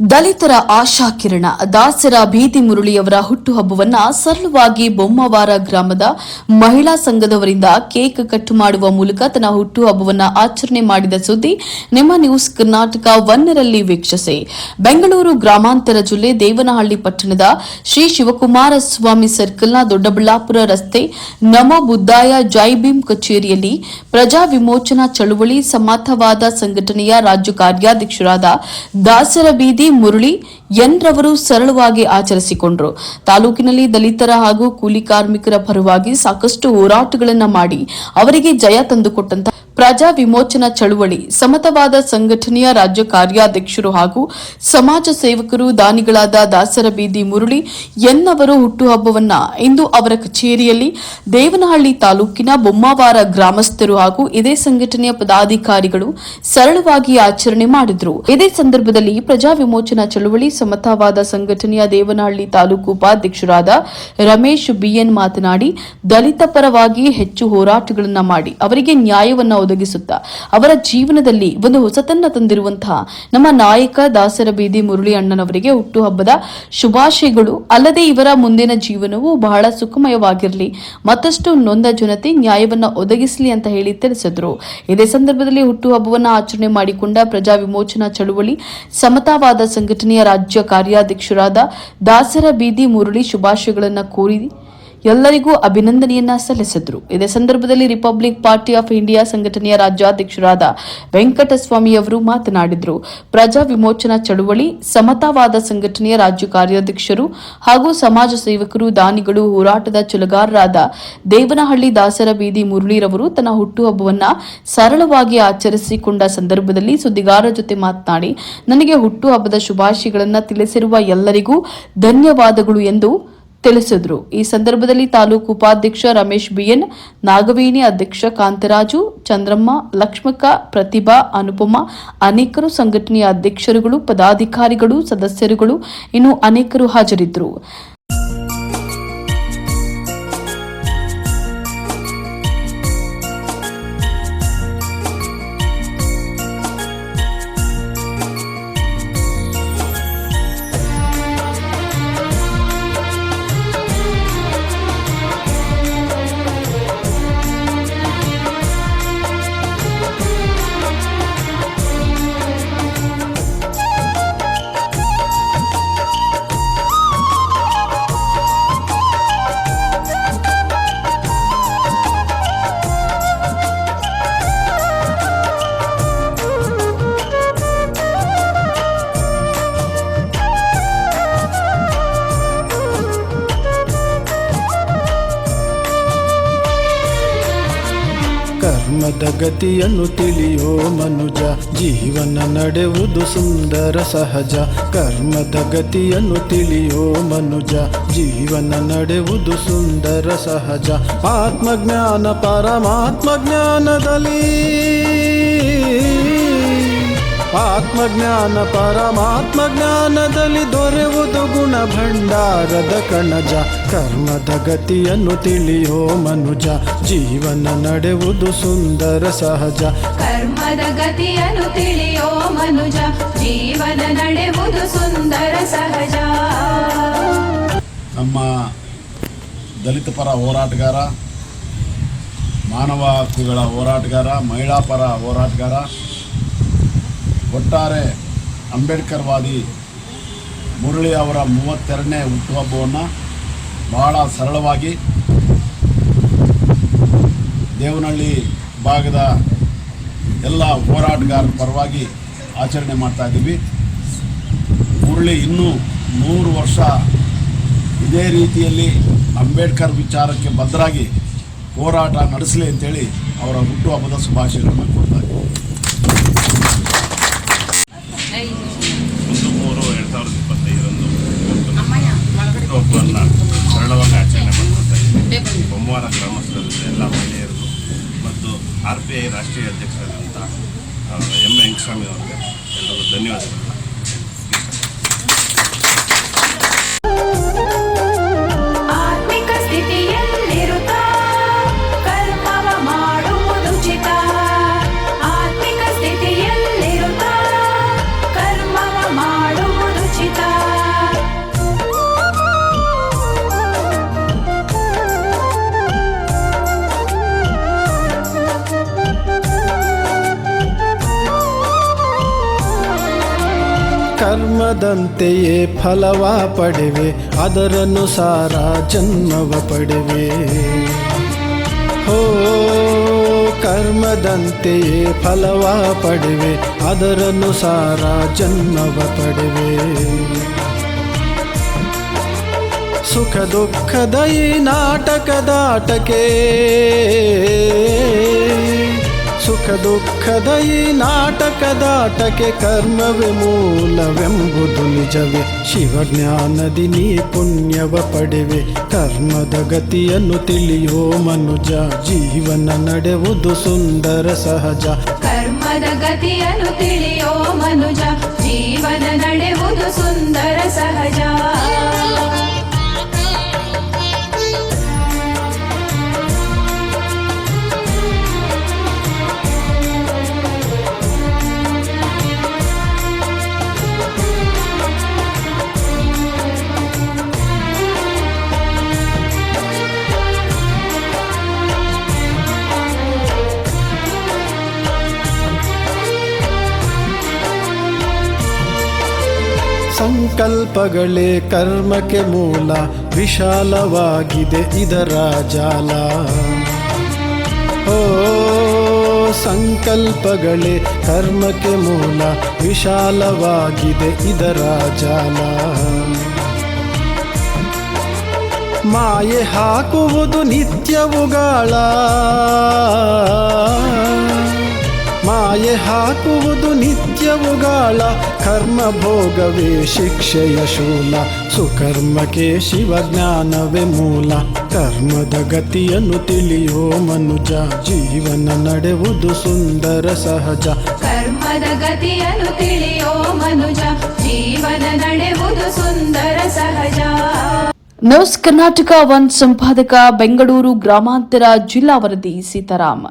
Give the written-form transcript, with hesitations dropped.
ದಲಿತರ ಆಶಾಕಿರಣ ದಾಸರ ಬೀದಿ ಮುರಳಿಯವರ ಹುಟ್ಟುಹಬ್ಬವನ್ನ ಸರಳವಾಗಿ ಬೊಮ್ಮವಾರ ಗ್ರಾಮದ ಮಹಿಳಾ ಸಂಘದವರಿಂದ ಕೇಕ್ ಕಟ್ ಮಾಡುವ ಮೂಲಕ ತನ್ನ ಹುಟ್ಟುಹಬ್ಬವನ್ನ ಆಚರಣೆ ಮಾಡಿದ ಸುದ್ದಿ ನಿಮ್ಮ ನ್ಯೂಸ್ ಕರ್ನಾಟಕ 1ರಲ್ಲಿ ವೀಕ್ಷಿಸಿ. ಬೆಂಗಳೂರು ಗ್ರಾಮಾಂತರ ಜಿಲ್ಲೆ ದೇವನಹಳ್ಳಿ ಪಟ್ಟಣದ ಶ್ರೀ ಶಿವಕುಮಾರ ಸ್ವಾಮಿ ಸರ್ಕಲ್ನ ದೊಡ್ಡಬಳ್ಳಾಪುರ ರಸ್ತೆ ನಮೋ ಬುದ್ಧಾಯ ಜೈ ಭೀಮ್ ಕಚೇರಿಯಲ್ಲಿ ಪ್ರಜಾ ವಿಮೋಚನಾ ಚಳುವಳಿ ಸಮತಾವಾದ ಸಂಘಟನೆಯ ರಾಜ್ಯ ಕಾರ್ಯಾಧ್ಯಕ್ಷರಾದ ದಾಸರ ಬೀದಿ ಮುರಳಿ ರವರು ಸರಳವಾಗಿ ಆಚರಿಸಿಕೊಂಡರು. ತಾಲೂಕಿನಲ್ಲಿ ದಲಿತರ ಹಾಗೂ ಕೂಲಿ ಕಾರ್ಮಿಕರ ಪರವಾಗಿ ಸಾಕಷ್ಟು ಹೋರಾಟಗಳನ್ನು ಮಾಡಿ ಅವರಿಗೆ ಜಯ ತಂದುಕೊಟ್ಟಂತಹ ಪ್ರಜಾ ವಿಮೋಚನಾ ಚಳುವಳಿ ಸಮತಾವಾದ ಸಂಘಟನೆಯ ರಾಜ್ಯ ಕಾರ್ಯಾಧ್ಯಕ್ಷರು ಹಾಗೂ ಸಮಾಜ ಸೇವಕರು ದಾನಿಗಳಾದ ದಾಸರ ಬೀದಿ ಮುರಳಿ ಅವರು ಹುಟ್ಟುಹಬ್ಬವನ್ನ ಇಂದು ಅವರ ಕಚೇರಿಯಲ್ಲಿ ದೇವನಹಳ್ಳಿ ತಾಲೂಕಿನ ಬೊಮ್ಮವಾರ ಗ್ರಾಮಸ್ಥರು ಹಾಗೂ ಇದೇ ಸಂಘಟನೆಯ ಪದಾಧಿಕಾರಿಗಳು ಸರಳವಾಗಿ ಆಚರಣೆ ಮಾಡಿದರು. ಇದೇ ಸಂದರ್ಭದಲ್ಲಿ ಪ್ರಜಾ ವಿಮೋಚನಾ ಚಳುವಳಿ ಸಮತಾವಾದ ಸಂಘಟನೆಯ ದೇವನಹಳ್ಳಿ ತಾಲೂಕು ಉಪಾಧ್ಯಕ್ಷರಾದ ರಮೇಶ್ ಬಿಎನ್ ಮಾತನಾಡಿ, ದಲಿತ ಪರವಾಗಿ ಹೆಚ್ಚು ಹೋರಾಟಗಳನ್ನು ಮಾಡಿ ಅವರಿಗೆ ನ್ಯಾಯವನ್ನು ಒದಗಿಸುತ್ತಾ ಅವರ ಜೀವನದಲ್ಲಿ ಒಂದು ಹೊಸತನ್ನ ತಂದಿರುವಂತಹ ನಮ್ಮ ನಾಯಕ ದಾಸರ ಬೀದಿ ಮುರಳಿ ಅಣ್ಣನವರಿಗೆ ಹುಟ್ಟುಹಬ್ಬದ ಶುಭಾಶಯಗಳು. ಅಲ್ಲದೆ ಇವರ ಮುಂದಿನ ಜೀವನವು ಬಹಳ ಸುಖಮಯವಾಗಿರಲಿ, ಮತ್ತಷ್ಟು ನೊಂದ ಜನತೆ ನ್ಯಾಯವನ್ನ ಒದಗಿಸಲಿ ಅಂತ ಹೇಳಿ ತಿಳಿಸಿದ್ರು. ಇದೇ ಸಂದರ್ಭದಲ್ಲಿ ಹುಟ್ಟುಹಬ್ಬವನ್ನು ಆಚರಣೆ ಮಾಡಿಕೊಂಡ ಪ್ರಜಾ ವಿಮೋಚನಾ ಚಳುವಳಿ ಸಮತಾವಾದ ಸಂಘಟನೆಯ ರಾಜ್ಯ ಕಾರ್ಯಾಧ್ಯಕ್ಷರಾದ ದಾಸರ ಬೀದಿ ಮುರಳಿ ಶುಭಾಶಯಗಳನ್ನು ಕೋರಿ ಎಲ್ಲರಿಗೂ ಅಭಿನಂದನೆಯನ್ನ ಸಲ್ಲಿಸಿದ್ರು. ಇದೇ ಸಂದರ್ಭದಲ್ಲಿ ರಿಪಬ್ಲಿಕ್ ಪಾರ್ಟಿ ಆಫ್ ಇಂಡಿಯಾ ಸಂಘಟನೆಯ ರಾಜ್ಯಾಧ್ಯಕ್ಷರಾದ ವೆಂಕಟಸ್ವಾಮಿ ಅವರು ಮಾತನಾಡಿದರು. ಪ್ರಜಾ ವಿಮೋಚನಾ ಚಳುವಳಿ ಸಮತಾವಾದ ಸಂಘಟನೆಯ ರಾಜ್ಯ ಕಾರ್ಯಾಧ್ಯಕ್ಷರು ಹಾಗೂ ಸಮಾಜ ಸೇವಕರು ದಾನಿಗಳು ಹೋರಾಟದ ಚಲುಗಾರರಾದ ದೇವನಹಳ್ಳಿ ದಾಸರ ಬೀದಿ ಮುರಳಿರವರು ತನ್ನ ಹುಟ್ಟುಹಬ್ಬವನ್ನ ಸರಳವಾಗಿ ಆಚರಿಸಿಕೊಂಡ ಸಂದರ್ಭದಲ್ಲಿ ಸುದ್ದಿಗಾರರ ಜೊತೆ ಮಾತನಾಡಿ, ನನಗೆ ಹುಟ್ಟುಹಬ್ಬದ ಶುಭಾಶಯಗಳನ್ನು ತಿಳಿಸಿರುವ ಎಲ್ಲರಿಗೂ ಧನ್ಯವಾದಗಳು ಎಂದು ತಿಳಿಸಿದ್ರು. ಈ ಸಂದರ್ಭದಲ್ಲಿ ತಾಲೂಕು ಉಪಾಧ್ಯಕ್ಷ ರಮೇಶ್ ಬಿಎನ್, ನಾಗವೇಣಿ ಅಧ್ಯಕ್ಷ ಕಾಂತರಾಜು, ಚಂದ್ರಮ್ಮ, ಲಕ್ಷ್ಮಕ್ಕ, ಪ್ರತಿಭಾ, ಅನುಪಮ, ಅನೇಕರು ಸಂಘಟನೆಯ ಅಧ್ಯಕ್ಷರುಗಳು, ಪದಾಧಿಕಾರಿಗಳು, ಸದಸ್ಯರುಗಳು ಇನ್ನು ಅನೇಕರು ಹಾಜರಿದ್ದರು. ಕರ್ಮದ ಗತಿಯನ್ನು ತಿಳಿಯೋ ಮನುಜ, ಜೀವನ ನಡೆಯುವುದು ಸುಂದರ ಸಹಜ. ಕರ್ಮದ ಗತಿಯನ್ನು ತಿಳಿಯೋ ಮನುಜ, ಜೀವನ ನಡೆಯುವುದು ಸುಂದರ ಸಹಜ. ಆತ್ಮಜ್ಞಾನ ಪರಮಾತ್ಮ ಜ್ಞಾನದಲ್ಲಿ, ಆತ್ಮಜ್ಞಾನ ಪರಮಾತ್ಮ ಜ್ಞಾನದಲ್ಲಿ ದೊರೆಯುವುದು ಗುಣ ಭಂಡಾರದ ಕಣಜ. ಕರ್ಮದ ಗತಿಯನ್ನು ತಿಳಿಯೋ ಮನುಜ, ಜೀವನ ನಡೆಯುವುದು ಸುಂದರ ಸಹಜ. ಕರ್ಮದ ಗತಿಯನ್ನು ತಿಳಿಯೋ ಮನುಜ, ಜೀವನ ನಡೆಯುವುದು ಸುಂದರ ಸಹಜ. ನಮ್ಮ ದಲಿತ ಪರ ಹೋರಾಟಗಾರ, ಮಾನವ ಹಕ್ಕುಗಳ ಹೋರಾಟಗಾರ, ಮಹಿಳಾ ಪರ ಹೋರಾಟಗಾರ, ಒಟ್ಟಾರೆ ಅಂಬೇಡ್ಕರ್ವಾದಿ ಮುರಳಿ ಅವರ 32ನೇ ಹುಟ್ಟುಹಬ್ಬವನ್ನು ಬಹಳ ಸರಳವಾಗಿ ದೇವನಹಳ್ಳಿ ಭಾಗದ ಎಲ್ಲ ಹೋರಾಟಗಾರರ ಪರವಾಗಿ ಆಚರಣೆ ಮಾಡ್ತಾಯಿದ್ದೀವಿ. ಮುರಳಿ ಇನ್ನೂ 100 ವರ್ಷ ಇದೇ ರೀತಿಯಲ್ಲಿ ಅಂಬೇಡ್ಕರ್ ವಿಚಾರಕ್ಕೆ ಬದ್ಧರಾಗಿ ಹೋರಾಟ ನಡೆಸಲಿ ಅಂತೇಳಿ ಅವರ ಹುಟ್ಟುಹಬ್ಬದ ಶುಭಾಶಯಗಳನ್ನು ಕೊಡ್ತಾರೆ. 1/3/2025 ಹುಟ್ಟುಹಬ್ಬವನ್ನು ಸರಳವಾಗಿ ಆಚರಣೆ ಮಾಡ್ಕೊಳ್ತಾ ಇದ್ದೀವಿ. ಬೊಮ್ಮವಾರ ಗ್ರಾಮಸ್ಥರ ಎಲ್ಲ ಮಹಿಳೆಯರಿಗೂ ಮತ್ತು RPI ರಾಷ್ಟ್ರೀಯ ಅಧ್ಯಕ್ಷರಾದಂಥ ಎಂ ವೆಂಕಟಸ್ವಾಮಿ ಅವರಿಗೆ ಎಲ್ಲರಿಗೂ ಧನ್ಯವಾದಗಳು. ಆತ್ಮಿಕ ಸ್ಥಿತಿಯಲ್ಲಿರುತ್ತಾ ಕರ್ಮವ ಮಾಡುವುದುಚಿತ. ಆತ್ಮಿಕ ಸ್ಥಿತಿಯಲ್ಲಿರುತ್ತಾ ಕರ್ಮವ ಮಾಡುವುದು ಕರ್ಮದಂತೆಯೇ ಫಲವ ಪಡೆವೆ ಅದರನುಸಾರ ಜನ್ಮವ ಪಡೆವೆ ಹೋ ಕರ್ಮದಂತೆಯೇ ಫಲವ ಪಡೆವೆ ಅದರನುಸಾರ ಜನ್ಮವ ಪಡೆವೆ ಸುಖ ದುಃಖದ ಈ ನಾಟಕದಾಟಕ್ಕೆ ಸುಖ ದುಃಖದ ಈ ನಾಟಕದಾಟಕ್ಕೆ ಕರ್ಮವೇ ಮೂಲವೆಂಬುದು ನಿಜವೇ ಶಿವಜ್ಞಾನದಿ ನೀ ಪುಣ್ಯವ ಪಡೆವೆ ಕರ್ಮದ ಗತಿಯನ್ನು ತಿಳಿಯೋ ಮನುಜ ಜೀವನ ನಡೆಯುವುದು ಸುಂದರ ಸಹಜ ಕರ್ಮದ ಗತಿಯನ್ನು ತಿಳಿಯೋ ಮನುಜ ಜೀವನ ನಡೆಯುವುದು ಸುಂದರ ಸಹಜ ಸಂಕಲ್ಪಗಳೇ ಕರ್ಮಕ್ಕೆ ಮೂಲ ವಿಶಾಲವಾಗಿದೆ ಇದರ ಜಾಲ ಓ ಸಂಕಲ್ಪಗಳೇ ಕರ್ಮಕ್ಕೆ ಮೂಲ ವಿಶಾಲವಾಗಿದೆ ಇದರ ಜಾಲ ಮಾಯೆ ಹಾಕುವುದು ನಿತ್ಯವುಗಾಳ ಮಾಯೆ ಹಾಕುವುದು ನಿತ್ಯವುಗಾಳ ಕರ್ಮ ಭೋಗವೇ ಶಿಕ್ಷೆಯ ಶೂಲ ಸುಕರ್ಮಕ್ಕೆ ಶಿವಜ್ಞಾನವೇ ಮೂಲ ಕರ್ಮದ ಗತಿಯನ್ನು ತಿಳಿಯೋ ಮನುಜ ಜೀವನ ನಡೆಯುವುದು ಸುಂದರ ಸಹಜ ಕರ್ಮದ ಗತಿಯನ್ನು ತಿಳಿಯೋ ಮನುಜ ಜೀವನ ನಡೆಯುವುದು ಸುಂದರ ಸಹಜ ನ್ಯೂಸ್ ಕರ್ನಾಟಕ 1 ಸಂಪಾದಕ ಬೆಂಗಳೂರು ಗ್ರಾಮಾಂತರ ಜಿಲ್ಲಾ ವರದಿ ಸೀತಾರಾಮ್.